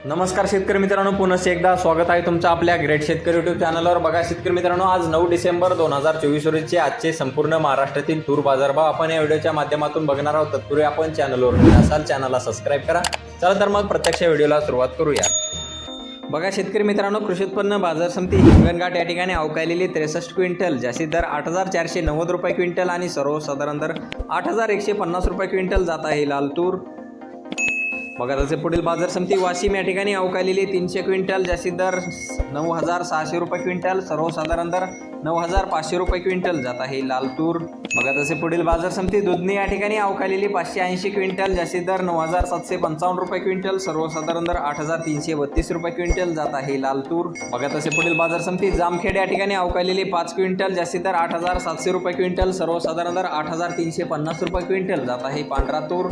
नमस्कार शेतकरी मित्रांनो, पुन्हा एकदा स्वागत आहे तुमचं आपल्या ग्रेट शेतकरी यूट्यूब चॅनलवर। बघा शेतकरी मित्रांनो, आज 9 डिसेंबर 2024 रोजीचे आजचे संपूर्ण महाराष्ट्रातील तूर बाजारभाव आपण या व्हिडिओच्या माध्यमातून बघणार आहोत। तत्पूर्वी आपण चॅनलवर नवीन असाल चॅनलला सबस्क्राइब करा। चला तर मग प्रत्यक्ष व्हिडिओला सुरुवात करूया। बघा शेतकरी मित्रांनो, कृषी उत्पन्न बाजार समिती हिंगणघाट या ठिकाणी अवकालेली 63 क्विंटल, जास्तीत दर 8490 रुपये क्विंटल आणि सर्वसाधारण दर 8150 रुपये क्विंटल जात आहे लाल तूर। बघा तसे पुढील बाजार समिती वाशिम या ठिकाणी अवकालेली 300 क्विंटल, जास्तीत दर 9600 रुपये क्विंटल, सर्वसाधारण दर 9500 रुपये क्विंटल जात आहे लाल तूर। बघा तसे पुढील बाजार समिती दुधनी या ठिकाणी अवकालेली 580 क्विंटल, जास्तीत दर 9755 रुपये क्विंटल, सर्वसाधारण दर 8332 रुपये क्विंटल जात आहे लाल तूर। बघा तसे पुढील बाजार समिती जामखेड या ठिकाणी अवकालेली 5 क्विंटल, जास्तीत दर 8700 रुपये क्विंटल, सर्वसाधारण दर 8350 रुपये क्विंटल जात आहे पांढरा तूर।